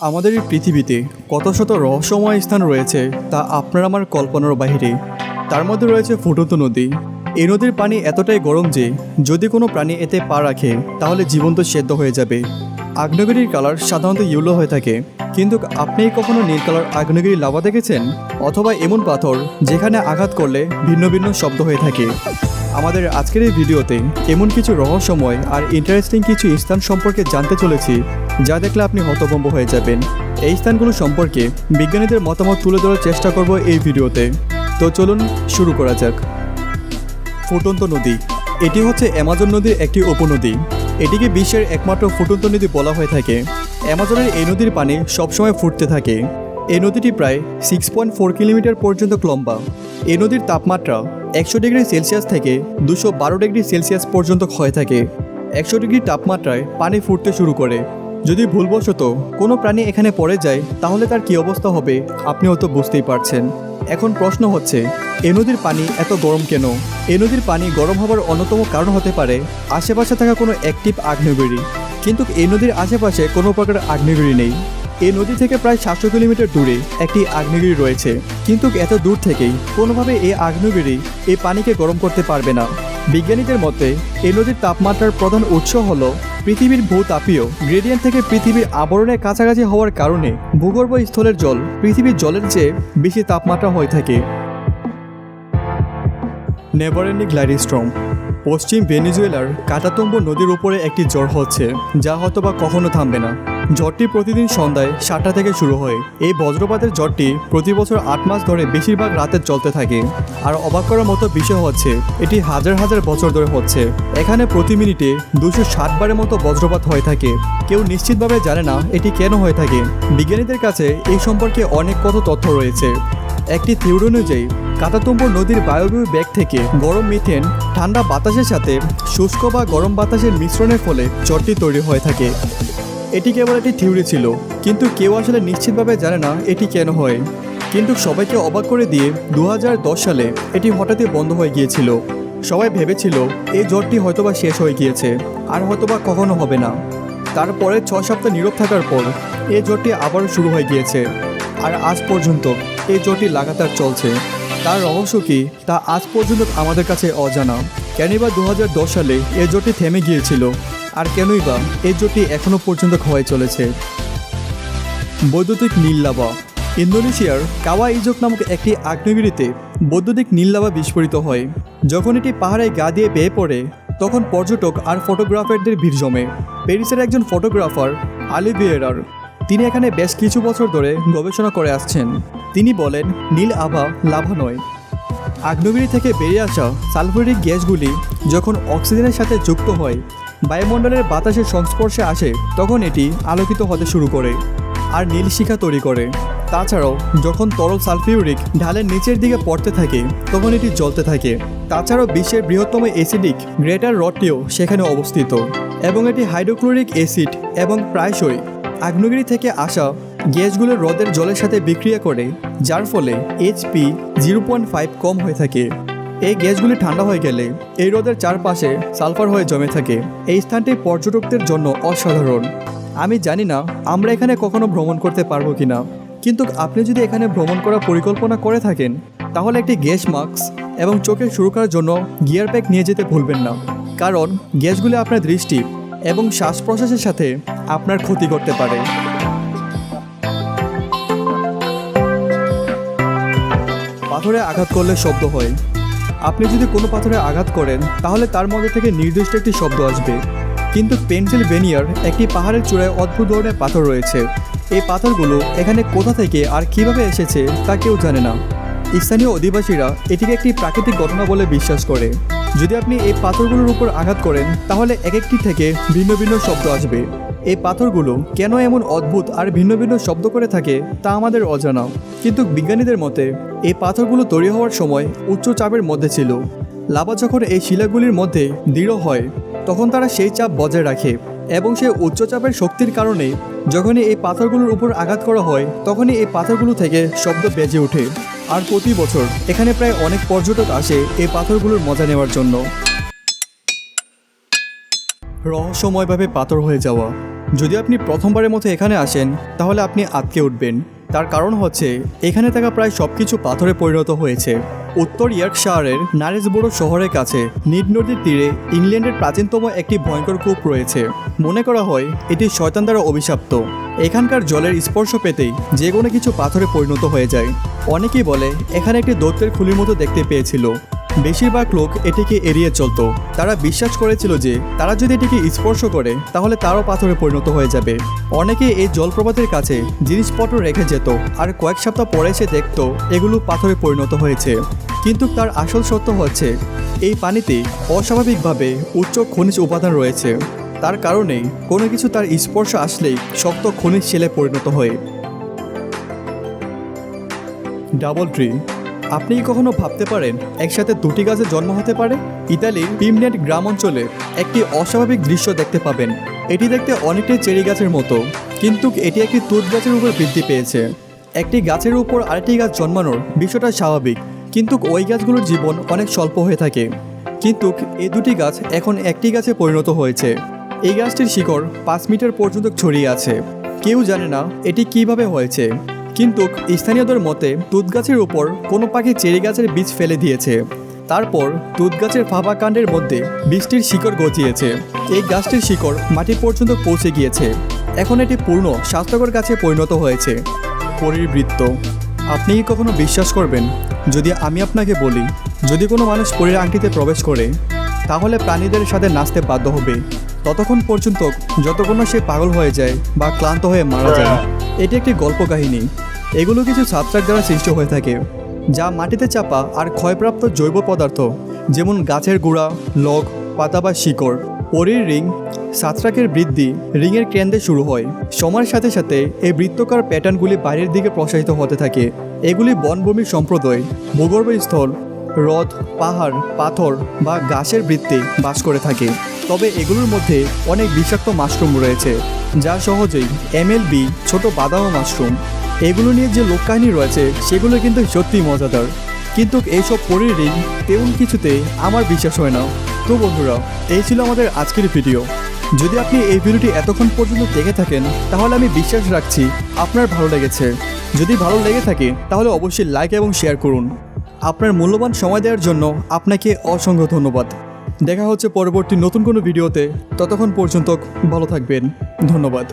আমাদের এই পৃথিবীতে কত শত রহস্যময় স্থান রয়েছে তা আপনার আমার কল্পনার বাহিরে। তার মধ্যে রয়েছে ফুটন্ত নদী। এই নদীর পানি এতটাই গরম যে যদি কোনো প্রাণী এতে পা রাখে তাহলে জীবন্ত সেদ্ধ হয়ে যাবে। আগ্নেয়গিরির কালার সাধারণত ইয়েলো হয়ে থাকে, কিন্তু আপনি কখনো নীল কালার আগ্নেয়গিরি লাভা দেখেছেন? অথবা এমন পাথর যেখানে আঘাত করলে ভিন্ন ভিন্ন শব্দ হয়ে থাকে? আমাদের আজকের এই ভিডিওতে এমন কিছু রহস্যময় আর ইন্টারেস্টিং কিছু স্থান সম্পর্কে জানতে চলেছি যা দেখলে আপনি হতভম্ব হয়ে যাবেন। এই স্থানগুলো সম্পর্কে বিজ্ঞানীদের মতামত তুলে ধরার চেষ্টা করব এই ভিডিওতে। তো চলুন শুরু করা যাক। ফুটন্ত নদী। এটি হচ্ছে অ্যামাজন নদীর একটি উপনদী। এটিকে বিশ্বের একমাত্র ফুটন্ত নদী বলা হয়ে থাকে। অ্যামাজনের এই নদীর পানি সবসময় ফুটতে থাকে। এই নদীটি প্রায় 6.4 কিলোমিটার পর্যন্ত লম্বা। এই নদীর তাপমাত্রা 100 ডিগ্রি সেলসিয়াস থেকে 212 ডিগ্রি সেলসিয়াস পর্যন্ত হয়ে থাকে। 100 ডিগ্রি তাপমাত্রায় পানি ফুটতে শুরু করে। যদি ভুলবশত কোনো প্রাণী এখানে পড়ে যায় তাহলে তার কী অবস্থা হবে আপনি হয়তো বুঝতেই পারছেন। এখন প্রশ্ন হচ্ছে, এই নদীর পানি এত গরম কেন? এই নদীর পানি গরম হওয়ার অন্যতম কারণ হতে পারে আশেপাশে থাকা কোনো অ্যাক্টিভ আগ্নেয়গিরি, কিন্তু এই নদীর আশেপাশে কোনো প্রকার আগ্নেয়গিরি নেই। এই নদী থেকে প্রায় 700 কিলোমিটার দূরে একটি আগ্নেয়গিরি রয়েছে, কিন্তু এত দূর থেকেই কোনোভাবে এই আগ্নেয়গিরি এই পানিকে গরম করতে পারবে না। বিজ্ঞানীদের মতে এই নদীর তাপমাত্রার প্রধান উৎস হল পৃথিবীর ভূতাপীয় গ্রেডিয়েন্ট থেকে পৃথিবীর আবরণের কাছাকাছি হওয়ার কারণে ভূগর্ভ স্থলের জল পৃথিবীর জলের চেয়ে বেশি তাপমাত্রা হয়ে থাকে। Never ending gliding storm. পশ্চিম ভেনেজুয়েলার কাটাতুম্বো নদীর উপরে একটি ঝড় হচ্ছে, যা হয়তোবা কখনো থামবে না। ঝড়টি প্রতিদিন সন্ধ্যায় 7টা থেকে শুরু হয়। এই বজ্রপাতের ঝড়টি প্রতি বছর 8 মাস ধরে বেশিরভাগ রাতে চলতে থাকে। আর অবাক করার মতো বিষয় হচ্ছে এটি হাজার হাজার বছর ধরে হচ্ছে। এখানে প্রতি মিনিটে 260 বারের মতো বজ্রপাত হয়ে থাকে। কেউ নিশ্চিতভাবে জানে না এটি কেন হয়ে থাকে। বিজ্ঞানীদের কাছে এই সম্পর্কে অনেক কত তথ্য রয়েছে। একটি থিওরি অনুযায়ী কাটাতুম্বো নদীর বায়বীয় ব্যাগ থেকে গরম মিথেন ঠান্ডা বাতাসের সাথে শুষ্ক বা গরম বাতাসের মিশ্রণের ফলে ঝড়টি তৈরি হয়ে থাকে। এটি কেবল একটি থিওরি ছিল, কিন্তু কেউ আসলে নিশ্চিতভাবে জানে না এটি কেন হয়। কিন্তু সবাইকে অবাক করে দিয়ে 2010 সালে এটি হঠাৎই বন্ধ হয়ে গিয়েছিল। সবাই ভেবেছিল এই ঝড়টি হয়তোবা শেষ হয়ে গিয়েছে, আর হয়তোবা কখনো হবে না। তারপরে 6 সপ্তাহ নীরব থাকার পর এই ঝড়টি আবারও শুরু হয়ে গিয়েছে, আর আজ পর্যন্ত এই ঝড়টি লাগাতার চলছে। তার রহস্য কী তা আজ পর্যন্ত আমাদের কাছে অজানা। কেনই বা 2010 সালে এই ঝড়টি থেমে গিয়েছিল, আর কেনই বা এই ঝড়টি এখনও পর্যন্ত ক্ষয়ে চলেছে। বৈদ্যুতিক নীল লাভা। ইন্দোনেশিয়ার কাওয়া ইজোক নামক একটি আগ্নেয়গিরিতে বৈদ্যুতিক নীল লাভা বিস্ফোরিত হয়। যখন এটি পাহাড়ে গা দিয়ে বেয়ে পড়ে তখন পর্যটক আর ফটোগ্রাফারদের ভিড় জমে। প্যারিসের একজন ফটোগ্রাফার আলিভিয়েরার, তিনি এখানে বেশ কিছু বছর ধরে গবেষণা করে আসছেন। তিনি বলেন, নীল আভা লাভা নয়। আগ্নেয়গিরি থেকে বেরিয়ে আসা সালফিউরিক গ্যাসগুলি যখন অক্সিজেনের সাথে যুক্ত হয়, বায়ুমণ্ডলের বাতাসের সংস্পর্শে আসে, তখন এটি আলোকিত হতে শুরু করে আর নীল শিখা তৈরি করে। তাছাড়াও যখন তরল সালফিউরিক ঢালের নিচের দিকে পড়তে থাকে তখন এটি জ্বলতে থাকে। তাছাড়াও বিশ্বের বৃহত্তম অ্যাসিডিক গ্রেটার হ্রদটিও সেখানে অবস্থিত, এবং এটি হাইড্রোক্লোরিক অ্যাসিড এবং প্রায়শই আগ্নেয়গিরি থেকে আসা গ্যাসগুলো হ্রদের জলের সাথে বিক্রিয়া করে, যার ফলে HP 0.5 কম হয়ে থাকে। এই গ্যাসগুলি ঠান্ডা হয়ে গেলে এই হ্রদের চারপাশে সালফার হয়ে জমে থাকে। এই স্থানটি পর্যটকদের জন্য অসাধারণ। আমি জানি না আমরা এখানে কখনো ভ্রমণ করতে পারবো কিনা, কিন্তু আপনি যদি এখানে ভ্রমণ করার পরিকল্পনা করে থাকেন তাহলে একটি গ্যাস মাস্ক এবং চোখের সুরক্ষার জন্য গিয়ার প্যাক নিয়ে যেতে ভুলবেন না, কারণ গ্যাসগুলি আপনার দৃষ্টি এবং শ্বাস প্রশ্বাসের সাথে আপনার ক্ষতি করতে পারে। পাথরে আঘাত করলে শব্দ হয়। আপনি যদি কোনো পাথরে আঘাত করেন তাহলে তার মধ্যে থেকে নির্দিষ্ট একটি শব্দ আসবে, কিন্তু পেনসিলভেনিয়ার একটি পাহাড়ের চূড়ায় অদ্ভুত ধরনের পাথর রয়েছে। এই পাথরগুলো এখানে কোথা থেকে আর কিভাবে এসেছে তা কেউ জানে না। স্থানীয় অধিবাসীরা এটিকে একটি প্রাকৃতিক ঘটনা বলে বিশ্বাস করে। যদি আপনি এই পাথরগুলোর উপর আঘাত করেন তাহলে এক একটি থেকে ভিন্ন ভিন্ন শব্দ আসবে। এই পাথরগুলো কেন এমন অদ্ভুত আর ভিন্ন ভিন্ন শব্দ করে থাকে তা আমাদের অজানা, কিন্তু বিজ্ঞানীদের মতে এই পাথরগুলো তৈরি হওয়ার সময় উচ্চ চাপের মধ্যে ছিল। লাভা যখন এই শিলাগুলির মধ্যে দৃঢ় হয় তখন তারা সেই চাপ বজায় রাখে, এবং সেই উচ্চচাপের শক্তির কারণে যখনই এই পাথরগুলোর উপর আঘাত করা হয় তখনই এই পাথরগুলো থেকে শব্দ বেজে ওঠে। আর প্রতি বছর এখানে প্রায় অনেক পর্যটক আসে এই পাথরগুলোর মজা নেওয়ার জন্য। রহস্যময়ভাবে পাথর হয়ে যাওয়া। যদি আপনি প্রথমবারের মতো এখানে আসেন তাহলে আপনি আটকে উঠবেন। তার কারণ হচ্ছে এখানে থাকা প্রায় সব কিছু পাথরে পরিণত হয়েছে। উত্তর ইয়র্কশায়ারের নারেসবোরো শহরের কাছে নিড নদীর তীরে ইংল্যান্ডের প্রাচীনতম একটি ভয়ঙ্কর কূপ রয়েছে। মনে করা হয় এটি শয়তান দ্বারা অভিশপ্ত। এখানকার জলের স্পর্শ পেতেই যে কোনো কিছু পাথরে পরিণত হয়ে যায়। অনেকেই বলে এখানে একটি দৈত্যের খুলির মতো দেখতে পেয়েছিল। বেশিরভাগ লোক এটিকে এড়িয়ে চলত। তারা বিশ্বাস করেছিল যে তারা যদি এটিকে স্পর্শ করে তাহলে তারও পাথরে পরিণত হয়ে যাবে। অনেকে এই জলপ্রপাতের কাছে জিনিসপত্র রেখে যেত, আর কয়েক সপ্তাহ পরে এসে দেখত এগুলো পাথরে পরিণত হয়েছে। কিন্তু তার আসল সত্য হচ্ছে এই পানিতে অস্বাভাবিকভাবে উচ্চ খনিজ উপাদান রয়েছে। তার কারণেই কোনো কিছু তার স্পর্শ আসলেই শক্ত খনিজ শিলে পরিণত হয়। Double tree. আপনি কি কখনো ভাবতে পারেন একসাথে দুটি গাছের জন্ম হতে পারে? ইতালির পিমনেট গ্রাম অঞ্চলে একটি অস্বাভাবিক দৃশ্য দেখতে পাবেন। এটি দেখতে অনেকটাই চেরি গাছের মতো, কিন্তু এটি একটি তুঁত গাছের উপর বৃদ্ধি পেয়েছে। একটি গাছের উপর আরেকটি গাছ জন্মানোর বিষয়টা স্বাভাবিক, কিন্তু ওই গাছগুলোর জীবন অনেক স্বল্প হয়ে থাকে। কিন্তু এই দুটি গাছ এখন একটি গাছে পরিণত হয়েছে। এই গাছটির শিকড় 5 মিটার পর্যন্ত ছড়িয়ে আছে। কেউ জানে না এটি কিভাবে হয়েছে, কিন্তু স্থানীয়দের মতে তুঁত গাছের উপর কোনো পাখি চেরি গাছের বীজ ফেলে দিয়েছে। তারপর তুঁত গাছের ফাঁপা কাণ্ডের মধ্যে বীজটির শিকড় গজিয়েছে। এই গাছটির শিকড় মাটি পর্যন্ত পৌঁছে গিয়েছে। এখন এটি পূর্ণ স্বাস্থ্যকর গাছে পরিণত হয়েছে। পরীর বৃত্ত। আপনি কি কখনো বিশ্বাস করবেন যদি আমি আপনাকে বলি যদি কোনো মানুষ পরীর আংটিতে প্রবেশ করে তাহলে প্রাণীদের সাথে নাচতে বাধ্য হবে ততক্ষণ পর্যন্ত যতক্ষণ সে পাগল হয়ে যায় বা ক্লান্ত হয়ে মারা যায়? এটি একটি গল্প কাহিনী। এগুলো কিছু ছত্রাক দ্বারা সৃষ্টি হয়ে থাকে, যা মাটিতে চাপা আর ক্ষয়প্রাপ্ত জৈব পদার্থ, যেমন গাছের গুঁড়া, লগ, পাতা বা শিকড়। পরীর রিং। ছত্রাকের বৃদ্ধি রিংয়ের কেন্দ্রে শুরু হয়। সময়ের সাথে সাথে এই বৃত্তাকার প্যাটার্নগুলি বাইরের দিকে প্রসারিত হতে থাকে। এগুলি বনভূমির সম্প্রদায়, ভূগর্ভস্থল, হ্রদ, পাহাড়, পাথর বা গাছের বৃত্তে বাস করে থাকে। তবে এগুলোর মধ্যে অনেক বিষাক্ত মাশরুম রয়েছে, যা সহজেই MLB ছোট বাদাম মাশরুম। এগুলো নিয়ে যে লোককাহিনী রয়েছে সেগুলো কিন্তু সত্যিই মজাদার। কিন্তু এইসব পরীর রিং তেমন কিছুতে আমার বিশ্বাস হয় না। তো বন্ধুরা, এই ছিল আমাদের আজকের ভিডিও। যদি আপনি এই ভিডিওটি এতক্ষণ পর্যন্ত দেখে থাকেন তাহলে আমি বিশ্বাস রাখছি আপনার ভালো লেগেছে। যদি ভালো লেগে থাকে তাহলে অবশ্যই লাইক এবং শেয়ার করুন। আপনার মূল্যবান সময় দেওয়ার জন্য আপনাকে অসংখ্য ধন্যবাদ। দেখা হচ্ছে পরবর্তী নতুন কোনো ভিডিওতে। ততক্ষণ পর্যন্ত ভালো থাকবেন। ধন্যবাদ।